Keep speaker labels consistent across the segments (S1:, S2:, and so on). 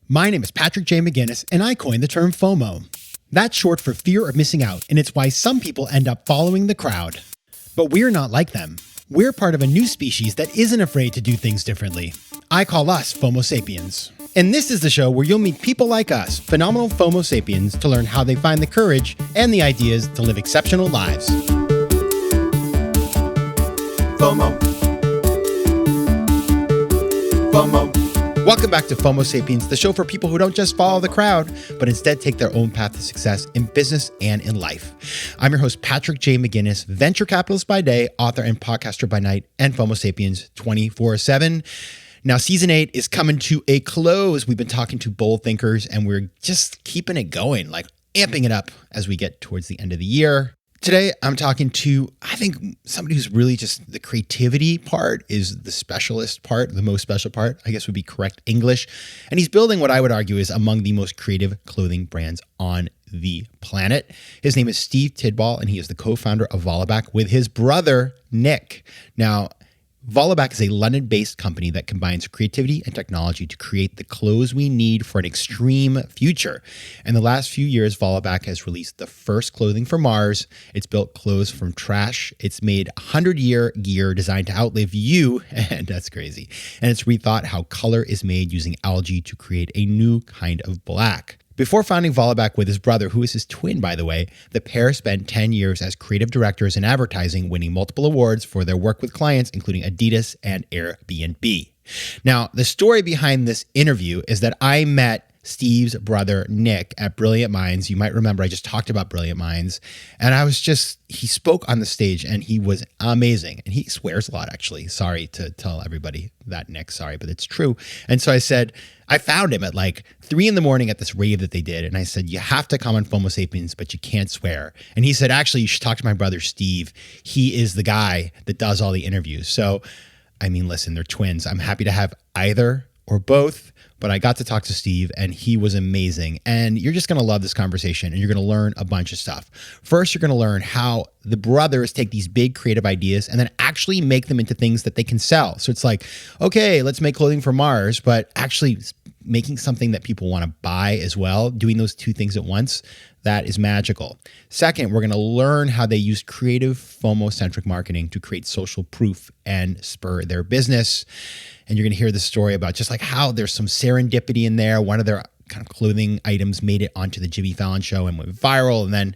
S1: My name is Patrick J. McGinnis, and I coined the term FOMO. That's short for fear of missing out, and it's why some people end up following the crowd. But we're not like them. We're part of a new species that isn't afraid to do things differently. I call us FOMO Sapiens. And this is the show where you'll meet people like us, phenomenal FOMO Sapiens, to learn how they find the courage and the ideas to live exceptional lives. FOMO. FOMO. Welcome back to FOMO Sapiens, the show for people who don't just follow the crowd, but instead take their own path to success in business and in life. I'm your host, Patrick J. McGinnis, venture capitalist by day, author and podcaster by night, and FOMO Sapiens 24/7. Now, season 8 is coming to a close. We've been talking to bold thinkers, and we're just keeping it going, like amping it up as we get towards the end of the year. Today, I'm talking to, I think, somebody who's really just the creativity part is the specialist part, the most special part, I guess would be correct English. And he's building what I would argue is among the most creative clothing brands on the planet. His name is Steve Tidball, and he is the co-founder of Vollebak with his brother, Nick. Now, Vollebak is a London-based company that combines creativity and technology to create the clothes we need for an extreme future. In the last few years, Vollebak has released the first clothing for Mars. It's built clothes from trash. It's made 100-year gear designed to outlive you, and that's crazy. And it's rethought how color is made using algae to create a new kind of black. Before founding Vollebak with his brother, who is his twin, by the way, the pair spent 10 years as creative directors in advertising, winning multiple awards for their work with clients, including Adidas and Airbnb. Now, the story behind this interview is that I met Steve's brother, Nick, at Brilliant Minds. You might remember I just talked about Brilliant Minds. And he spoke on the stage and he was amazing. And he swears a lot, actually. Sorry to tell everybody that, Nick. Sorry, but it's true. And so I found him at like 3 a.m. at this rave that they did. And I said, you have to come on FOMO Sapiens, but you can't swear. And he said, actually, you should talk to my brother, Steve. He is the guy that does all the interviews. So, I mean, listen, they're twins. I'm happy to have either or both. But I got to talk to Steve and he was amazing. And you're just going to love this conversation and you're going to learn a bunch of stuff. First, you're going to learn how the brothers take these big creative ideas and then actually make them into things that they can sell. So it's like, okay, let's make clothing for Mars, but actually making something that people want to buy as well, doing those two things at once, that is magical. Second, we're going to learn how they use creative FOMO-centric marketing to create social proof and spur their business. And you're going to hear the story about just like how there's some serendipity in there. One of their kind of clothing items made it onto the Jimmy Fallon show and went viral. And then,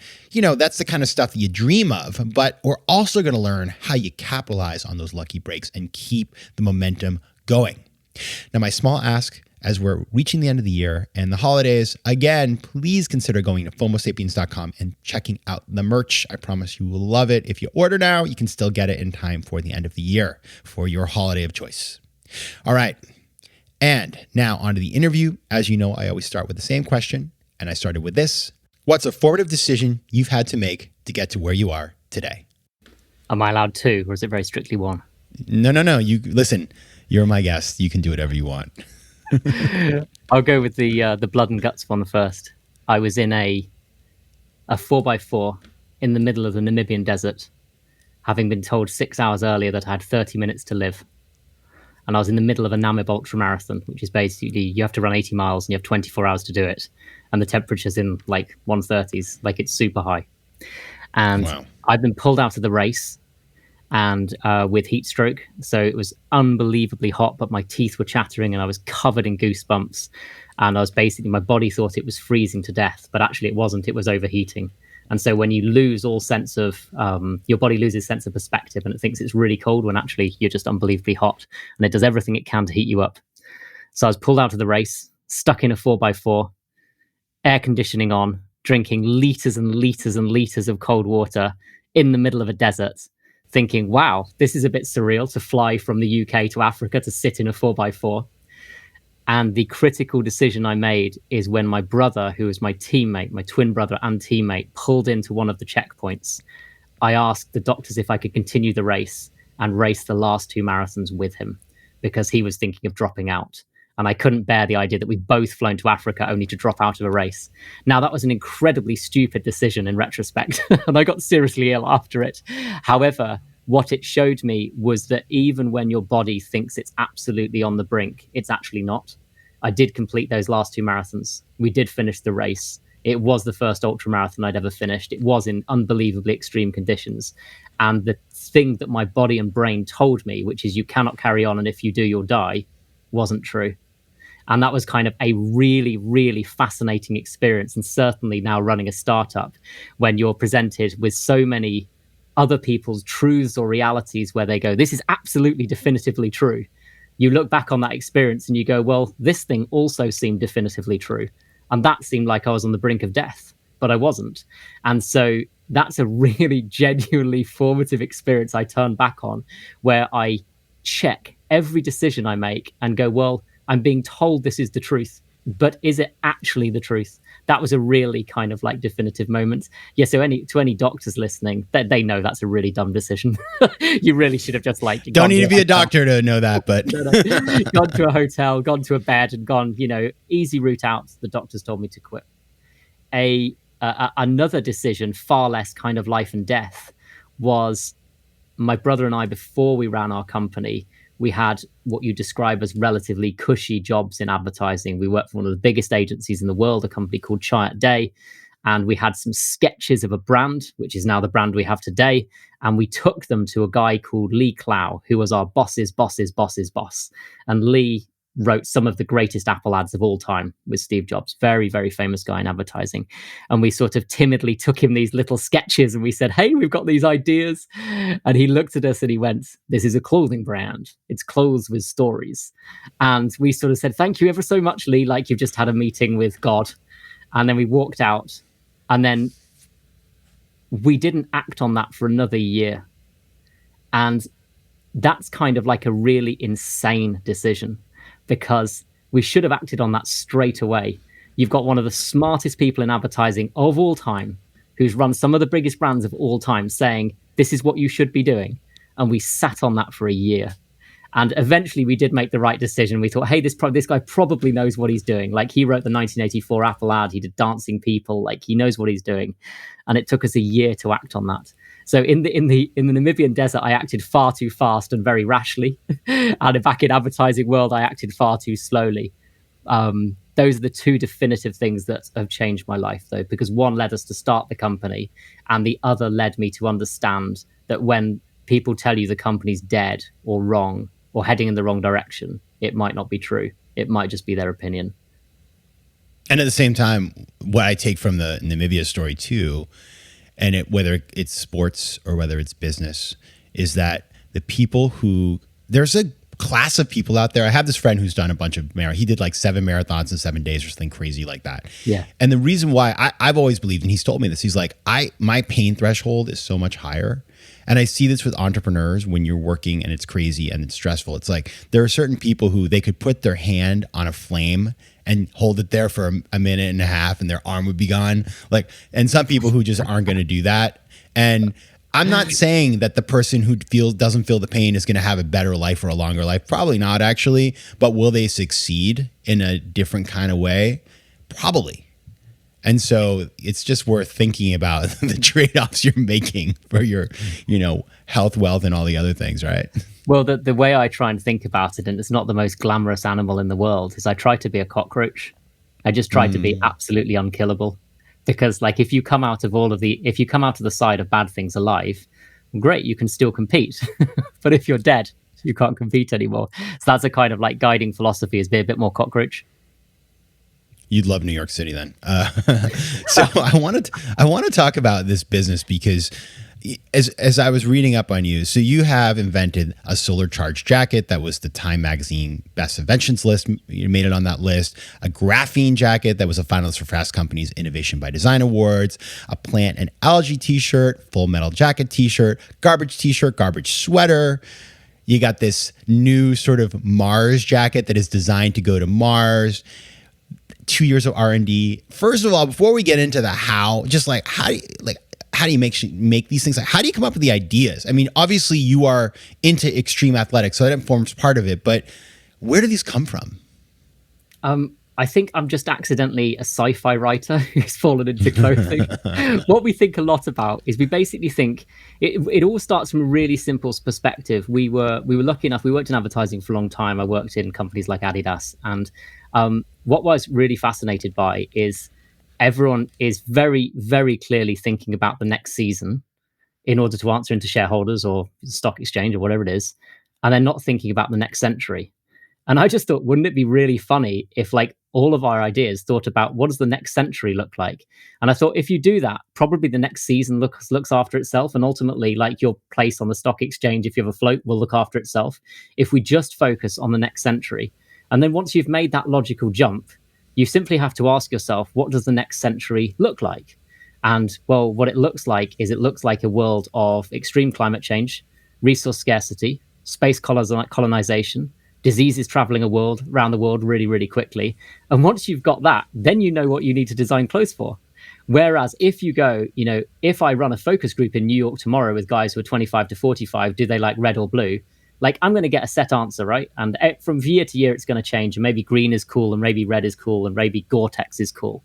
S1: that's the kind of stuff that you dream of. But we're also going to learn how you capitalize on those lucky breaks and keep the momentum going. Now, my small ask as we're reaching the end of the year and the holidays, again, please consider going to FOMOSapiens.com and checking out the merch. I promise you will love it. If you order now, you can still get it in time for the end of the year for your holiday of choice. All right. And now on to the interview. As you know, I always start with the same question. And I started with this. What's a formative decision you've had to make to get to where you are today?
S2: Am I allowed 2 or is it very strictly 1?
S1: No. You listen, you're my guest. You can do whatever you want.
S2: I'll go with the blood and guts one first. I was in a 4x4 in the middle of the Namibian desert, having been told 6 hours earlier that I had 30 minutes to live. And I was in the middle of a Namib ultramarathon, which is basically you have to run 80 miles and you have 24 hours to do it. And the temperature's in like 130s, like it's super high. And wow. I'd been pulled out of the race and with heat stroke. So it was unbelievably hot, but my teeth were chattering and I was covered in goosebumps. And I was my body thought it was freezing to death, but actually it wasn't, it was overheating. And so when you lose all sense of, your body loses sense of perspective and it thinks it's really cold when actually you're just unbelievably hot and it does everything it can to heat you up. So I was pulled out of the race, stuck in a 4x4, air conditioning on, drinking liters and liters and liters of cold water in the middle of a desert, thinking, wow, this is a bit surreal to fly from the UK to Africa to sit in a 4x4. And the critical decision I made is when my brother, who was my teammate, my twin brother and teammate, pulled into one of the checkpoints. I asked the doctors if I could continue the race and race the last 2 marathons with him because he was thinking of dropping out. And I couldn't bear the idea that we'd both flown to Africa only to drop out of a race. Now, that was an incredibly stupid decision in retrospect, and I got seriously ill after it. However, what it showed me was that even when your body thinks it's absolutely on the brink, it's actually not. I did complete those last 2 marathons. We did finish the race. It was the first ultra marathon I'd ever finished. It was in unbelievably extreme conditions. And the thing that my body and brain told me, which is you cannot carry on, and if you do, you'll die, wasn't true. And that was kind of a really, really fascinating experience. And certainly now running a startup, when you're presented with so many other people's truths or realities where they go, this is absolutely definitively true. You look back on that experience and you go, well, this thing also seemed definitively true. And that seemed like I was on the brink of death, but I wasn't. And so that's a really genuinely formative experience I turn back on, where I check every decision I make and go, well, I'm being told this is the truth, but is it actually the truth? That was a really kind of like definitive moment. Yeah, so to any doctors listening, they know that's a really dumb decision. You really should have just like...
S1: Don't need to be a doctor to know that, but...
S2: Gone to a hotel, gone to a bed and gone, easy route out. The doctors told me to quit. Another decision, far less kind of life and death, was my brother and I, before we ran our company, we had what you describe as relatively cushy jobs in advertising. We worked for one of the biggest agencies in the world, a company called Chiat Day. And we had some sketches of a brand, which is now the brand we have today. And we took them to a guy called Lee Clow, who was our boss's boss's boss's boss. And Lee wrote some of the greatest Apple ads of all time with Steve Jobs. Very, very famous guy in advertising. And we sort of timidly took him these little sketches and we said, hey, we've got these ideas. And he looked at us and he went, this is a clothing brand. It's clothes with stories. And we sort of said, thank you ever so much, Lee, like you've just had a meeting with God. And then we walked out. And then we didn't act on that for another year. And that's kind of like a really insane decision, because we should have acted on that straight away. You've got one of the smartest people in advertising of all time, who's run some of the biggest brands of all time, saying, this is what you should be doing. And we sat on that for a year. And eventually we did make the right decision. We thought, hey, this guy probably knows what he's doing. Like, he wrote the 1984 Apple ad. He did Dancing People. Like, he knows what he's doing. And it took us a year to act on that. So in the Namibian desert, I acted far too fast and very rashly. And back in advertising world, I acted far too slowly. Those are the two definitive things that have changed my life, though, because one led us to start the company, and the other led me to understand that when people tell you the company's dead or wrong or heading in the wrong direction, it might not be true. It might just be their opinion.
S1: And at the same time, what I take from the Namibia story too, and whether it's sports or whether it's business, is that the people who, there's a class of people out there. I have this friend who's done a bunch of he did like 7 marathons in 7 days or something crazy like that.
S2: Yeah.
S1: And the reason why I've always believed, and he's told me this, he's like, my pain threshold is so much higher. And I see this with entrepreneurs when you're working and it's crazy and it's stressful. It's like there are certain people who they could put their hand on a flame and hold it there for a minute and a half and their arm would be gone. Like, and some people who just aren't going to do that. And I'm not saying that the person who doesn't feel the pain is going to have a better life or a longer life. Probably not, actually. But will they succeed in a different kind of way? Probably. And so it's just worth thinking about the trade-offs you're making for your, health, wealth, and all the other things, right?
S2: Well, the way I try and think about it, and it's not the most glamorous animal in the world, is I try to be a cockroach. I just try to be absolutely unkillable. Because like if you come out of the side of bad things alive, great, you can still compete. But if you're dead, you can't compete anymore. So that's a kind of like guiding philosophy, is be a bit more cockroach.
S1: You'd love New York City then. So I want to talk about this business because as I was reading up on you, so you have invented a solar charged jacket that was the Time Magazine Best Inventions list. You made it on that list. A graphene jacket that was a finalist for Fast Company's Innovation by Design Awards. A plant and algae t-shirt, full metal jacket t-shirt, garbage sweater. You got this new sort of Mars jacket that is designed to go to Mars. 2 years of R&D. First of all, before we get into the how, just like how do you make these things? How do you come up with the ideas? I mean, obviously you are into extreme athletics, so that forms part of it. But where do these come from?
S2: I think I'm just accidentally a sci-fi writer who's fallen into clothing. What we think a lot about is we basically think it all starts from a really simple perspective. We were lucky enough. We worked in advertising for a long time. I worked in companies like Adidas, and what I was really fascinated by is everyone is very, very clearly thinking about the next season in order to answer into shareholders or stock exchange or whatever it is, and they're not thinking about the next century. And I just thought, wouldn't it be really funny if like all of our ideas thought about what does the next century look like? And I thought if you do that, probably the next season looks after itself. And ultimately, like your place on the stock exchange, if you have a float, will look after itself. If we just focus on the next century. And then once you've made that logical jump, you simply have to ask yourself, what does the next century look like? And well, what it looks like is it looks like a world of extreme climate change, resource scarcity, space colonization, diseases traveling around the world really, really quickly. And once you've got that, then you know what you need to design clothes for. Whereas if you go, if I run a focus group in New York tomorrow with guys who are 25 to 45, do they like red or blue? Like I'm going to get a set answer, right? And from year to year, it's going to change. And maybe green is cool and maybe red is cool and maybe Gore-Tex is cool.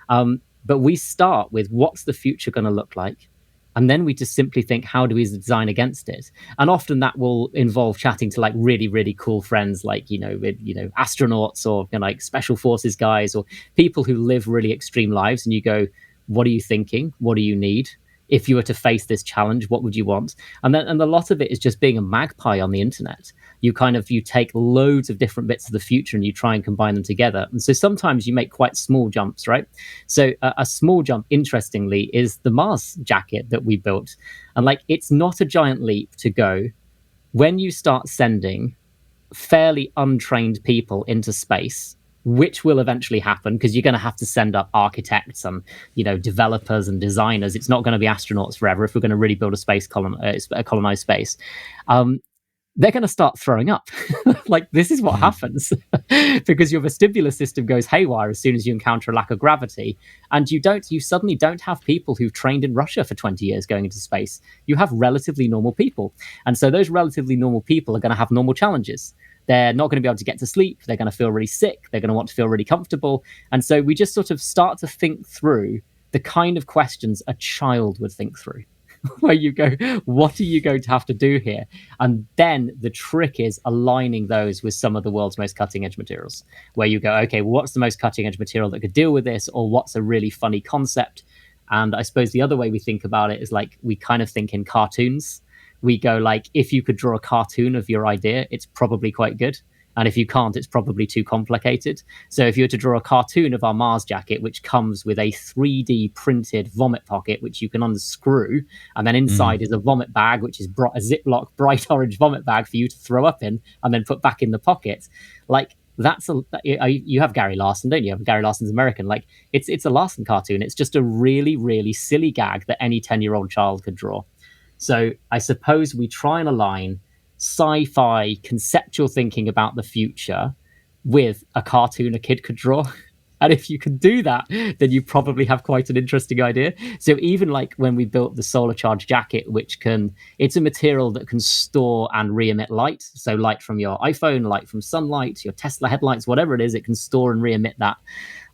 S2: But we start with what's the future going to look like? And then we just simply think, how do we design against it? And often that will involve chatting to like really, really cool friends, like, astronauts or like special forces guys or people who live really extreme lives. And you go, what are you thinking? What do you need? If you were to face this challenge, what would you want? And a lot of it is just being a magpie on the internet. You take loads of different bits of the future and you try and combine them together. And so sometimes you make quite small jumps, right? So a small jump, interestingly, is the Mars jacket that we built. And like, it's not a giant leap to go when you start sending fairly untrained people into space, which will eventually happen because you're going to have to send up architects and developers and designers. It's not going to be astronauts forever if we're going to really build a colonized space. They're going to start throwing up. Like this is what happens because your vestibular system goes haywire as soon as you encounter a lack of gravity, and you suddenly don't have people who've trained in Russia for 20 years going into space. You have relatively normal people, and so those relatively normal people are going to have normal challenges. They're not going to be able to get to sleep. They're going to feel really sick. They're going to want to feel really comfortable. And so we just sort of start to think through the kind of questions a child would think through, where you go, what are you going to have to do here? And then the trick is aligning those with some of the world's most cutting edge materials, where you go, okay, what's the most cutting edge material that could deal with this? Or what's a really funny concept? And I suppose the other way we think about it is like, we kind of think in cartoons. We go like, if you could draw a cartoon of your idea, it's probably quite good. And if you can't, it's probably too complicated. So if you were to draw a cartoon of our Mars jacket, which comes with a 3D printed vomit pocket, which you can unscrew, and then inside is a vomit bag, which is a Ziploc bright orange vomit bag for you to throw up in and then put back in the pocket. Like you have Gary Larson, don't you? Gary Larson's American. Like it's a Larson cartoon. It's just a really, really silly gag that any 10-year-old child could draw. So I suppose we try and align sci-fi conceptual thinking about the future with a cartoon a kid could draw. And if you can do that, then you probably have quite an interesting idea. So even like when we built the solar charged jacket, it's a material that can store and re-emit light. So light from your iPhone, light from sunlight, your Tesla headlights, whatever it is, it can store and re-emit that.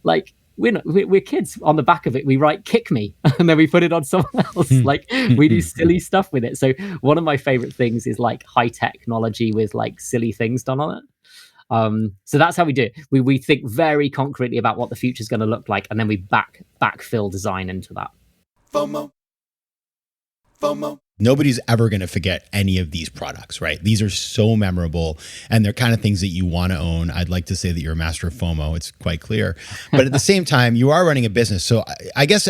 S2: Like, we're kids. On the back of it, we write "kick me" and then we put it on someone else. Like we do silly stuff with it. So one of my favorite things is like high technology with like silly things done on it. So that's how we do it. We think very concretely about what the future is going to look like, and then we backfill design into that.
S1: FOMO. Nobody's ever going to forget any of these products, right? These are so memorable, and they're kind of things that you want to own. I'd like to say that you're a master of FOMO. It's quite clear. But at the same time, you are running a business. So I guess,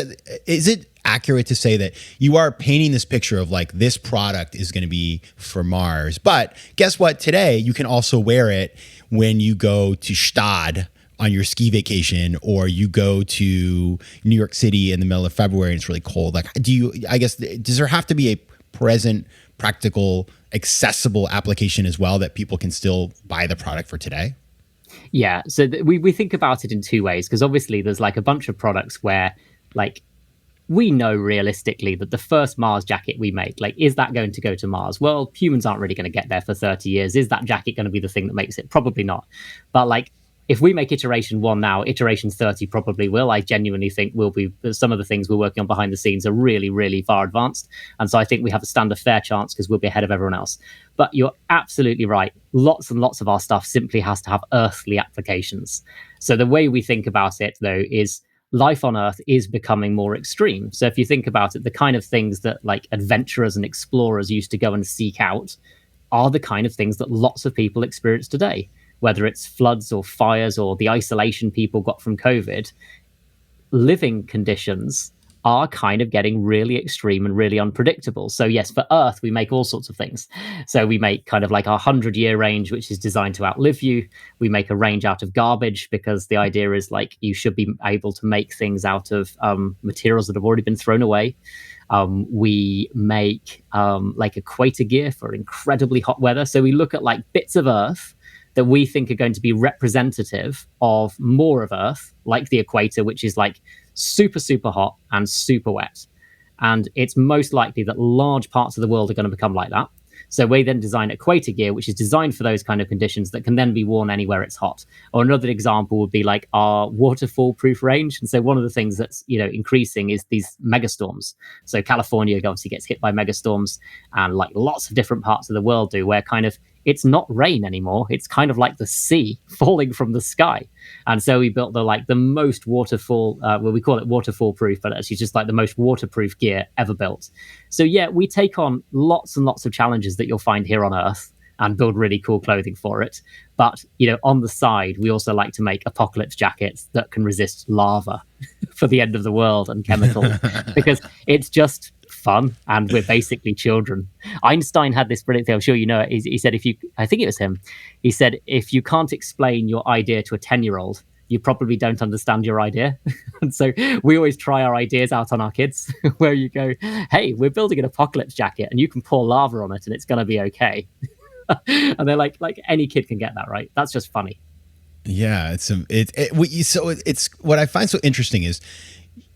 S1: is it accurate to say that you are painting this picture of like, this product is going to be for Mars? But guess what? Today, you can also wear it when you go to Stade on your ski vacation, or you go to New York City in the middle of February and it's really cold. Like, does there have to be a present, practical, accessible application as well that people can still buy the product for today?
S2: Yeah. So we think about it in two ways, because obviously there's like a bunch of products where like we know realistically that the first Mars jacket we make, like, is that going to go to Mars? Well, humans aren't really going to get there for 30 years. Is that jacket going to be the thing that makes it? Probably not. But like, if we make iteration 1 now, iteration 30 probably will. I genuinely think will be. Some of the things we're working on behind the scenes are really, really far advanced. And so I think we have to stand a fair chance because we'll be ahead of everyone else. But you're absolutely right. Lots and lots of our stuff simply has to have earthly applications. So the way we think about it, though, is life on Earth is becoming more extreme. So if you think about it, the kind of things that like adventurers and explorers used to go and seek out are the kind of things that lots of people experience today, whether it's floods or fires or the isolation people got from COVID. Living conditions are kind of getting really extreme and really unpredictable. So yes, for Earth, we make all sorts of things. So we make kind of like our 100-year range, which is designed to outlive you. We make a range out of garbage because the idea is like you should be able to make things out of materials that have already been thrown away. We make like equator gear for incredibly hot weather. So we look at like bits of Earth that we think are going to be representative of more of Earth, like the equator, which is like super, super hot and super wet. And it's most likely that large parts of the world are going to become like that. So we then design equator gear, which is designed for those kind of conditions that can then be worn anywhere it's hot. Or another example would be like our waterfall proof range. And so one of the things that's, increasing is these megastorms. So California obviously gets hit by megastorms, and like lots of different parts of the world do, where kind of it's not rain anymore. It's kind of like the sea falling from the sky. And so we built the most waterfall, we call it waterfall proof, but actually just like the most waterproof gear ever built. So yeah, we take on lots and lots of challenges that you'll find here on Earth and build really cool clothing for it. But, on the side, we also like to make apocalypse jackets that can resist lava for the end of the world and chemicals, because it's just fun and we're basically children. Einstein had this brilliant thing, I'm sure you know it. He said, I think it was him, he said, if you can't explain your idea to a 10-year-old, you probably don't understand your idea. And so we always try our ideas out on our kids, where you go, hey, we're building an apocalypse jacket and you can pour lava on it and it's going to be okay. And they're like any kid can get that, right? That's just funny.
S1: Yeah, it's what I find so interesting is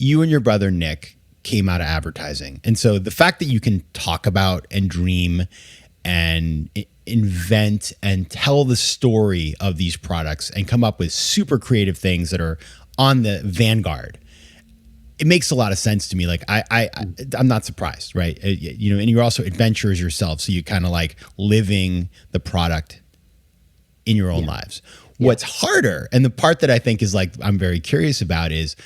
S1: you and your brother Nick came out of advertising, and so the fact that you can talk about and dream and invent and tell the story of these products and come up with super creative things that are on the vanguard, it makes a lot of sense to me. Like I'm not surprised, right? And you're also adventurers yourself, so you kind of like living the product in your own lives. Yeah. What's harder, and the part that I think is like I'm very curious about, is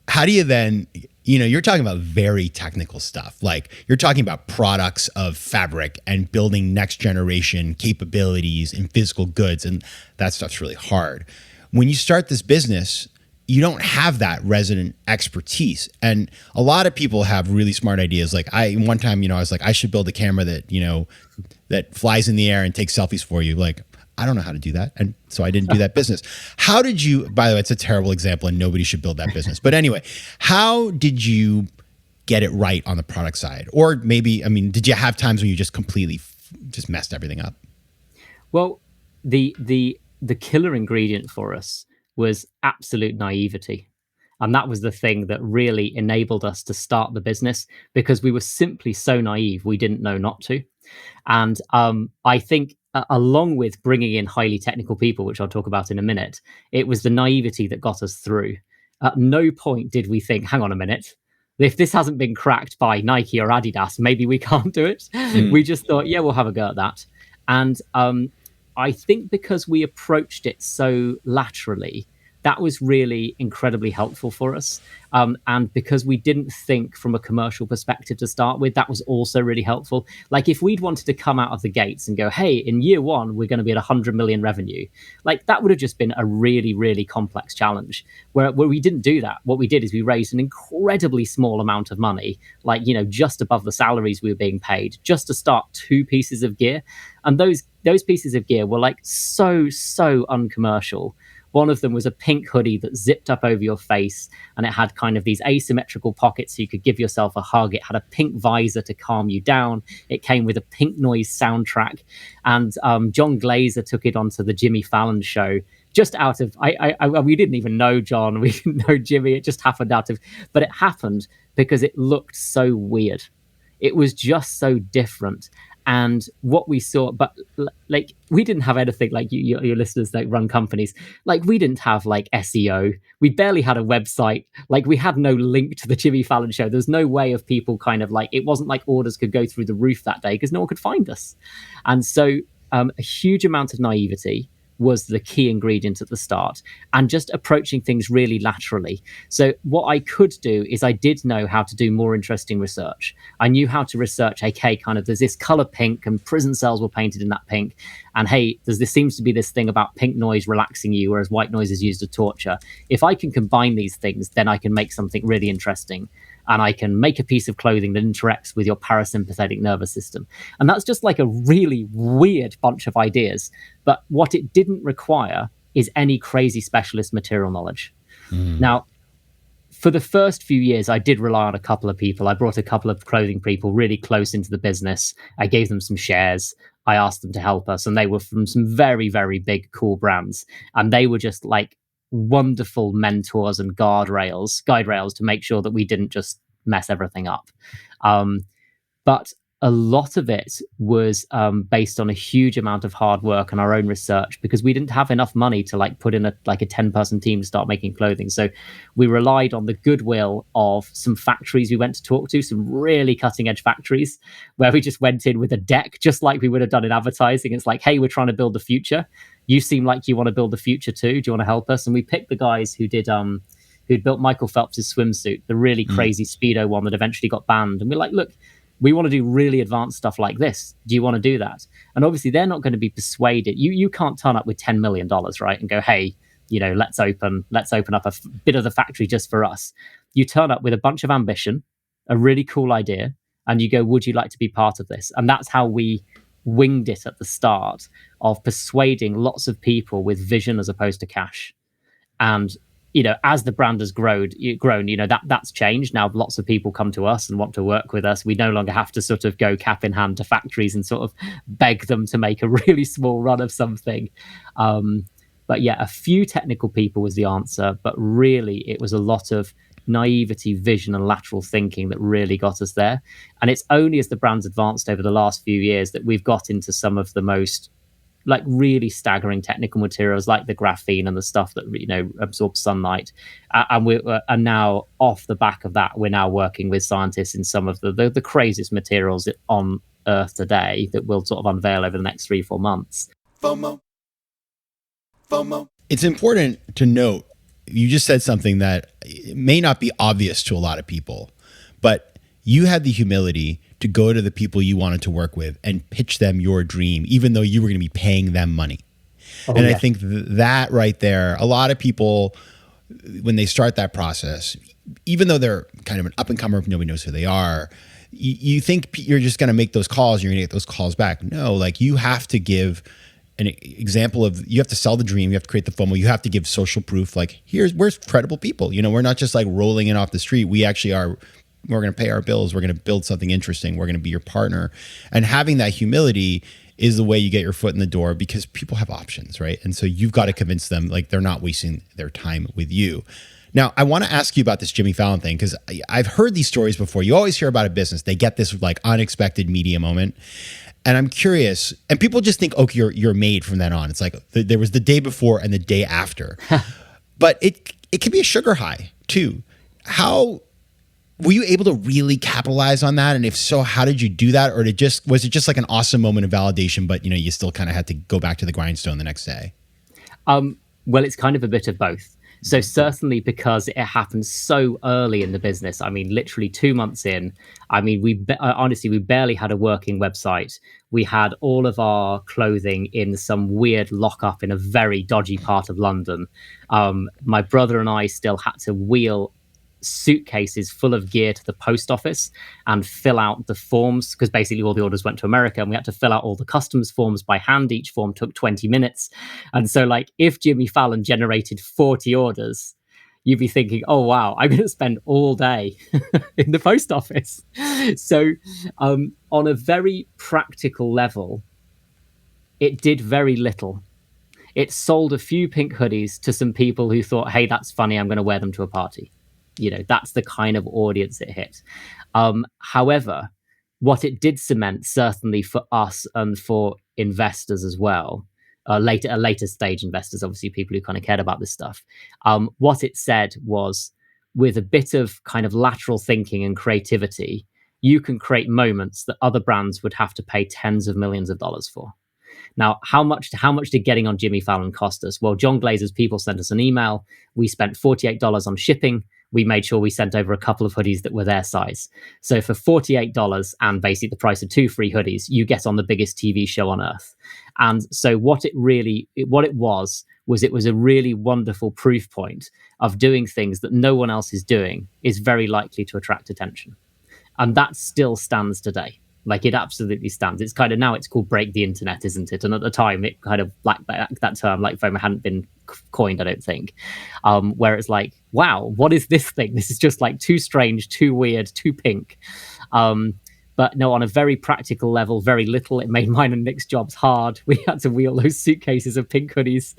S1: how do you then, you're talking about very technical stuff. Like you're talking about products of fabric and building next generation capabilities in physical goods, and that stuff's really hard. When you start this business, you don't have that resident expertise. And a lot of people have really smart ideas. Like one time, I was like, I should build a camera that, that flies in the air and takes selfies for you. Like, I don't know how to do that. And so I didn't do that business. How did you, by the way, it's a terrible example and nobody should build that business. But anyway, how did you get it right on the product side? Or maybe, did you have times when you just completely just messed everything up?
S2: Well, the killer ingredient for us was absolute naivety. And that was the thing that really enabled us to start the business, because we were simply so naive, we didn't know not to. And I think along with bringing in highly technical people, which I'll talk about in a minute, it was the naivety that got us through. At no point did we think, hang on a minute, if this hasn't been cracked by Nike or Adidas, maybe we can't do it. We just thought, yeah, we'll have a go at that. And I think because we approached it so laterally, that was really incredibly helpful for us. And because we didn't think from a commercial perspective to start with, that was also really helpful. Like if we'd wanted to come out of the gates and go, hey, in year one, we're going to be at 100 million revenue, like that would have just been a really, really complex challenge. Where we didn't do that. What we did is we raised an incredibly small amount of money, like, just above the salaries we were being paid, just to start 2 pieces of gear. And those pieces of gear were like so uncommercial. One of them was a pink hoodie that zipped up over your face, and it had kind of these asymmetrical pockets so you could give yourself a hug. It had a pink visor to calm you down. It came with a Pink Noise soundtrack. And John Glazer took it onto the Jimmy Fallon show just out of, we didn't even know John, we didn't know Jimmy. It just happened but it happened because it looked so weird. It was just so different. And what we saw, but like we didn't have anything like your listeners that run companies. Like we didn't have like SEO. We barely had a website. Like we had no link to the Jimmy Fallon show. There's no way of people kind of like, it wasn't like orders could go through the roof that day because no one could find us. And so a huge amount of naivety was the key ingredient at the start, and just approaching things really laterally. So what I could do is I did know how to do more interesting research. I knew how to research, okay, kind of there's this color pink and prison cells were painted in that pink. And hey, this seems to be this thing about pink noise relaxing you, whereas white noise is used to torture. If I can combine these things, then I can make something really interesting. And I can make a piece of clothing that interacts with your parasympathetic nervous system. And that's just like a really weird bunch of ideas. But what it didn't require is any crazy specialist material knowledge. Now, for the first few years, I did rely on a couple of people. I brought a couple of clothing people really close into the business. I gave them some shares. I asked them to help us. And they were from some very, very big, cool brands. And they were just like wonderful mentors and guide rails to make sure that we didn't just mess everything up. But a lot of it was based on a huge amount of hard work and our own research, because we didn't have enough money to like put in a 10-person team to start making clothing. So we relied on the goodwill of some factories we went to talk to, some really cutting edge factories, where we just went in with a deck, just like we would have done in advertising. It's like, hey, we're trying to build the future. You seem like you want to build the future too. Do you want to help us? And we picked the guys who did who'd built Michael Phelps's swimsuit, the really crazy Speedo one that eventually got banned. And we're like, look, we want to do really advanced stuff like this. Do you want to do that? And obviously they're not going to be persuaded. You can't turn up with $10 million, right? And go, hey, let's open up a bit of the factory just for us. You turn up with a bunch of ambition, a really cool idea, and you go, would you like to be part of this? And that's how we winged it at the start, of persuading lots of people with vision as opposed to cash. And as the brand has grown, that's changed. Now lots of people come to us and want to work with us. We no longer have to sort of go cap in hand to factories and sort of beg them to make a really small run of something. But yeah, a few technical people was the answer, but really it was a lot of naivety, vision, and lateral thinking that really got us there. And it's only as the brand's advanced over the last few years that we've got into some of the most like really staggering technical materials, like the graphene and the stuff that absorbs sunlight, and now off the back of that, we're now working with scientists in some of the craziest materials on Earth today that we'll sort of unveil over the next 3-4 months.
S1: FOMO. It's important to note, you just said something that may not be obvious to a lot of people, but you had the humility to go to the people you wanted to work with and pitch them your dream, even though you were going to be paying them money. I think that right there, a lot of people, when they start that process, even though they're kind of an up and comer, nobody knows who they are, you think you're just going to make those calls, you're going to get those calls back. No, like you have to give an example of, you have to sell the dream, you have to create the FOMO, you have to give social proof, like we're credible people. We're not just like rolling in off the street. We actually are. We're going to pay our bills. We're going to build something interesting. We're going to be your partner. And having that humility is the way you get your foot in the door, because people have options, right? And so you've got to convince them like they're not wasting their time with you. Now, I want to ask you about this Jimmy Fallon thing, because I've heard these stories before. You always hear about a business. They get this like unexpected media moment. And I'm curious, and people just think, okay, you're made from then on. It's like there was the day before and the day after. But it can be a sugar high too. How were you able to really capitalize on that? And if so, how did you do that? Or was it just like an awesome moment of validation, but you still kind of had to go back to the grindstone the next day?
S2: Well, it's kind of a bit of both. So certainly because it happened so early in the business. I mean, literally 2 months in. I mean, we barely had a working website. We had all of our clothing in some weird lockup in a very dodgy part of London. My brother and I still had to wheel suitcases full of gear to the post office and fill out the forms, because basically all the orders went to America, and we had to fill out all the customs forms by hand. Each form took 20 minutes. And so like if Jimmy Fallon generated 40 orders, you'd be thinking, oh wow, I'm going to spend all day in the post office. So on a very practical level, it did very little. It sold a few pink hoodies to some people who thought, hey, that's funny, I'm going to wear them to a party. That's the kind of audience it hit. However, what it did cement, certainly for us and for investors as well, later stage investors, obviously people who kind of cared about this stuff. What it said was, with a bit of kind of lateral thinking and creativity, you can create moments that other brands would have to pay tens of millions of dollars for. Now, how much did getting on Jimmy Fallon cost us? Well, John Glazer's people sent us an email. We spent $48 on shipping. We made sure we sent over a couple of hoodies that were their size. So for $48 and basically the price of 2 free hoodies, you get on the biggest TV show on earth. And so what it was it was a really wonderful proof point of doing things that no one else is doing is very likely to attract attention. And that still stands today. Like, it absolutely stands. It's kind of, now it's called break the internet, isn't it? And at the time, it kind of, like, that term, like FOMO, hadn't been coined, I don't think. Where it's like, wow, what is this thing? This is just like too strange, too weird, too pink. But no, on a very practical level, very little. It made mine and Nick's jobs hard. We had to wheel those suitcases of pink hoodies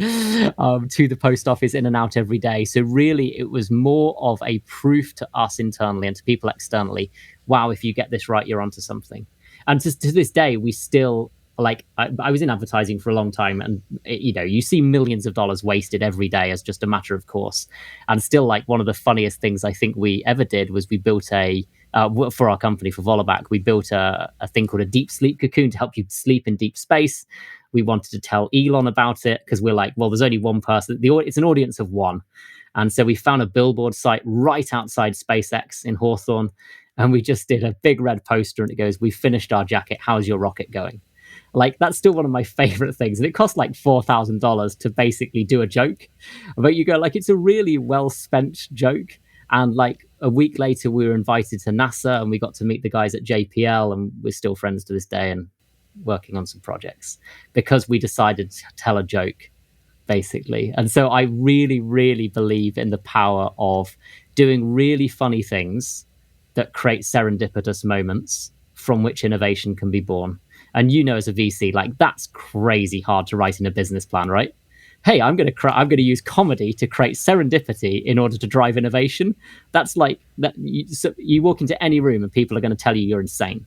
S2: to the post office in and out every day. So really, it was more of a proof to us internally and to people externally. Wow, if you get this right, you're onto something. And to this day, we still, like, I was in advertising for a long time, and you see millions of dollars wasted every day as just a matter of course. And still, like, one of the funniest things I think we ever did was we built for our company, for Vollebak, we built a thing called a deep sleep cocoon to help you sleep in deep space. We wanted to tell Elon about it because we're like, well, there's only one person. It's an audience of one. And so we found a billboard site right outside SpaceX in Hawthorne. And we just did a big red poster and it goes, "We finished our jacket. How's your rocket going?" Like, that's still one of my favorite things. And it cost like $4,000 to basically do a joke. But you go, like, it's a really well spent joke. And like a week later, we were invited to NASA and we got to meet the guys at JPL, and we're still friends to this day and working on some projects because we decided to tell a joke, basically. And so I really, really believe in the power of doing really funny things that create serendipitous moments from which innovation can be born. And as a VC, like, that's crazy hard to write in a business plan, right? Hey, I'm going to use comedy to create serendipity in order to drive innovation. That's like that. You walk into any room and people are going to tell you you're insane,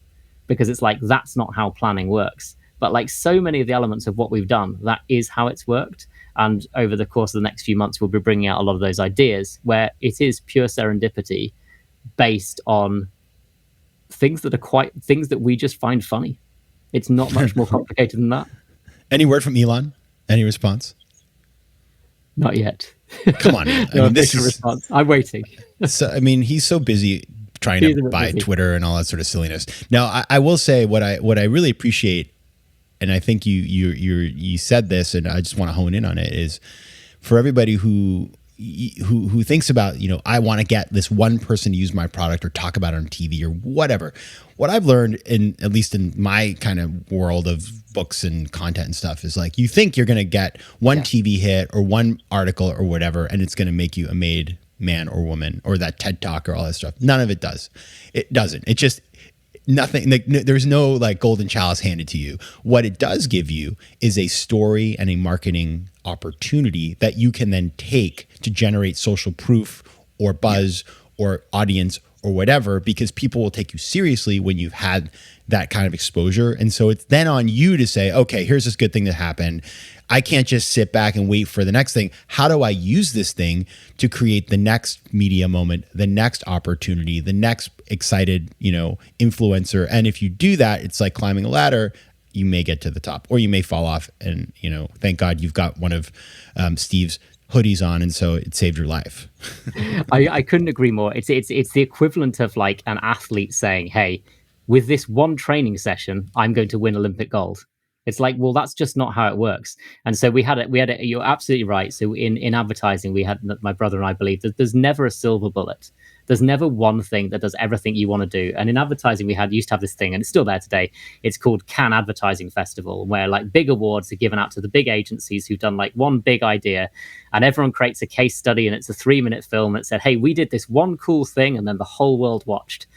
S2: because it's like, that's not how planning works. But like so many of the elements of what we've done, that is how it's worked. And over the course of the next few months, we'll be bringing out a lot of those ideas where it is pure serendipity based on things that we just find funny. It's not much more complicated than that.
S1: Any word from Elon? Any response?
S2: Not yet.
S1: Come on, Elon.
S2: No, this is response. I'm waiting.
S1: So, I mean, he's so busy trying to buy Twitter and all that sort of silliness. Now, I will say what I really appreciate, and I think you said this, and I just want to hone in on it, is for everybody who thinks about, I want to get this one person to use my product or talk about it on TV or whatever. What I've learned, at least in my kind of world of books and content and stuff, is like, you think you're going to get one TV hit or one article or whatever, and it's going to make you a made man or woman, or that TED Talk or all that stuff. None of it does. It doesn't. It just, nothing, like, there's no like golden chalice handed to you. What it does give you is a story and a marketing opportunity that you can then take to generate social proof or buzz or audience or whatever, because people will take you seriously when you've had that kind of exposure. And so it's then on you to say, okay, here's this good thing that happened. I can't just sit back and wait for the next thing. How do I use this thing to create the next media moment, the next opportunity, the next excited, influencer? And if you do that, it's like climbing a ladder. You may get to the top, or you may fall off. And, thank God you've got one of Steve's hoodies on, and so it saved your life.
S2: I couldn't agree more. It's the equivalent of like an athlete saying, hey, with this one training session, I'm going to win Olympic gold. It's like, well, that's just not how it works. And so we had it. You're absolutely right. So in advertising, we had, my brother and I believe that there's never a silver bullet. There's never one thing that does everything you want to do. And in advertising, we used to have this thing, and it's still there today. It's called Cannes Advertising Festival, where like big awards are given out to the big agencies who've done like one big idea, and everyone creates a case study, and it's a 3-minute film that said, hey, we did this one cool thing, and then the whole world watched.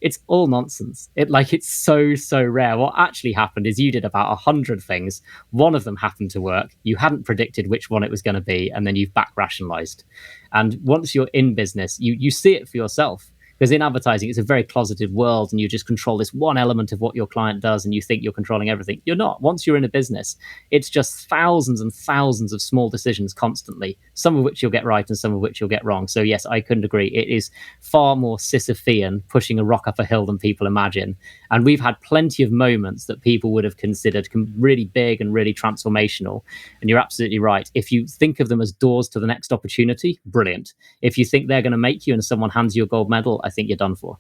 S2: It's all nonsense. It's so rare. What actually happened is you did about 100 things. One of them happened to work. You hadn't predicted which one it was going to be, and then you've back rationalized. And once you're in business, you see it for yourself. Because in advertising, it's a very closeted world and you just control this one element of what your client does and you think you're controlling everything. You're not. Once you're in a business, it's just thousands and thousands of small decisions constantly, some of which you'll get right and some of which you'll get wrong. So yes, I couldn't agree. It is far more Sisyphean, pushing a rock up a hill than people imagine. And we've had plenty of moments that people would have considered really big and really transformational. And you're absolutely right. If you think of them as doors to the next opportunity, brilliant. If you think they're going to make you and someone hands you a gold medal, I think you're done for.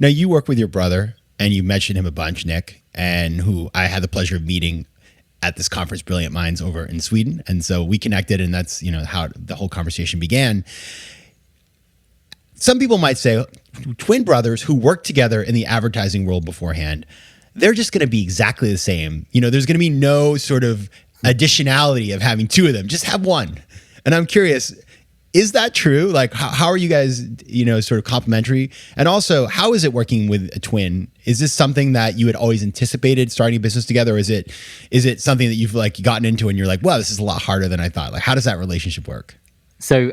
S1: Now, you work with your brother, and you mentioned him a bunch, Nick, and who I had the pleasure of meeting at this conference, Brilliant Minds, over in Sweden. And so we connected, and that's, how the whole conversation began. Some people might say twin brothers who worked together in the advertising world beforehand, they're just going to be exactly the same. There's going to be no sort of additionality of having two of them. Just have one. And I'm curious, is that true? Like, how are you guys, sort of complementary? And also, how is it working with a twin? Is this something that you had always anticipated starting a business together? Or is it something that you've gotten into and you're like, wow, this is a lot harder than I thought? Like, how does that relationship work?
S2: So,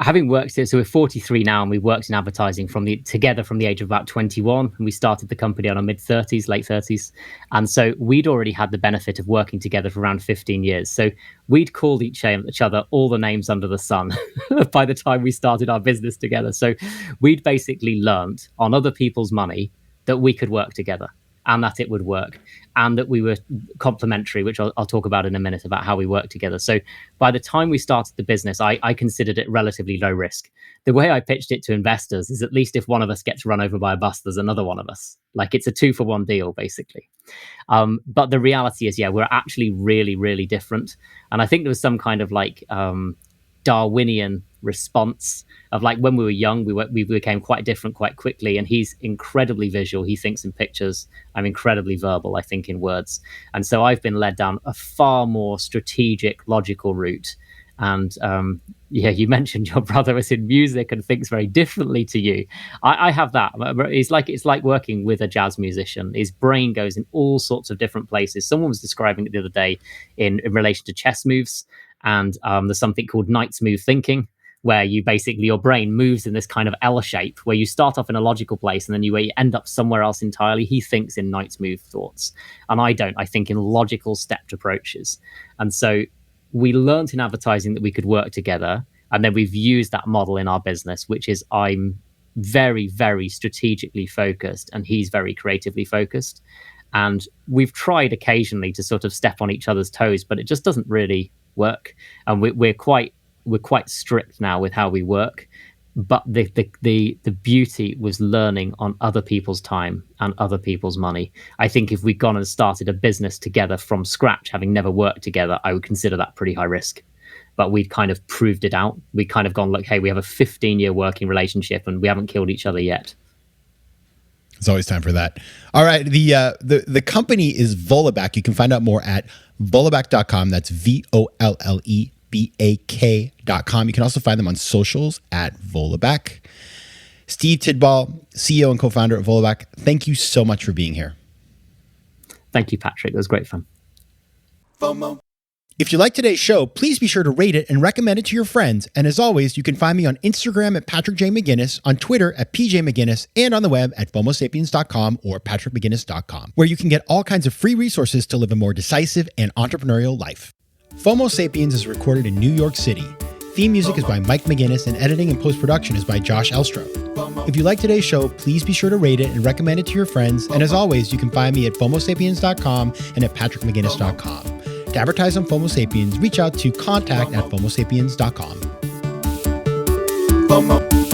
S2: having worked here, so we're 43 now, and we worked in advertising together from the age of about 21, and we started the company on our late 30s. And so we'd already had the benefit of working together for around 15 years. So we'd called each other all the names under the sun by the time we started our business together. So we'd basically learned on other people's money that we could work together and that it would work, and that we were complementary, which I'll talk about in a minute about how we work together. So by the time we started the business, I considered it relatively low risk. The way I pitched it to investors is, at least if one of us gets run over by a bus, there's another one of us. Like, it's a 2-for-1 deal, basically. But the reality is, we're actually really, really different. And I think there was some kind of Darwinian response of when we were young, we became quite different quite quickly. And he's incredibly visual. He thinks in pictures. I'm incredibly verbal, I think, in words. And so I've been led down a far more strategic, logical route. And you mentioned your brother is in music and thinks very differently to you. I have that. It's like working with a jazz musician. His brain goes in all sorts of different places. Someone was describing it the other day in relation to chess moves. And there's something called knight's move thinking, where your brain moves in this kind of L shape, where you start off in a logical place and then you end up somewhere else entirely. He thinks in knight's move thoughts. And I don't. I think in logical stepped approaches. And so we learned in advertising that we could work together. And then we've used that model in our business, which is I'm very, very strategically focused and he's very creatively focused. And we've tried occasionally to sort of step on each other's toes, but it just doesn't really work. And we're quite strict now with how we work. But the beauty was learning on other people's time and other people's money. I think if we'd gone and started a business together from scratch, having never worked together, I would consider that pretty high risk. But we'd kind of proved it out. We'd kind of gone, look, hey, we have a 15-year working relationship and we haven't killed each other yet.
S1: There's always time for that. All right. The company is Vollebak. You can find out more at vollebak.com. That's VOLLEBAK.com. You can also find them on socials at Vollebak. Steve Tidball, CEO and co-founder of Vollebak, thank you so much for being here.
S2: Thank you, Patrick. It was great fun.
S1: FOMO. If you like today's show, please be sure to rate it and recommend it to your friends. And as always, you can find me on Instagram at Patrick J. McGinnis, on Twitter at PJ McGinnis, and on the web at FOMOSapiens.com or PatrickMcGinnis.com, where you can get all kinds of free resources to live a more decisive and entrepreneurial life. FOMO Sapiens is recorded in New York City. Theme music is by Mike McGinnis, and editing and post-production is by Josh Elstro. If you like today's show, please be sure to rate it and recommend it to your friends. And as always, you can find me at FOMOSapiens.com and at PatrickMcGinnis.com. To advertise on FOMO Sapiens, reach out to contact@FOMOSapiens.com. FOMO.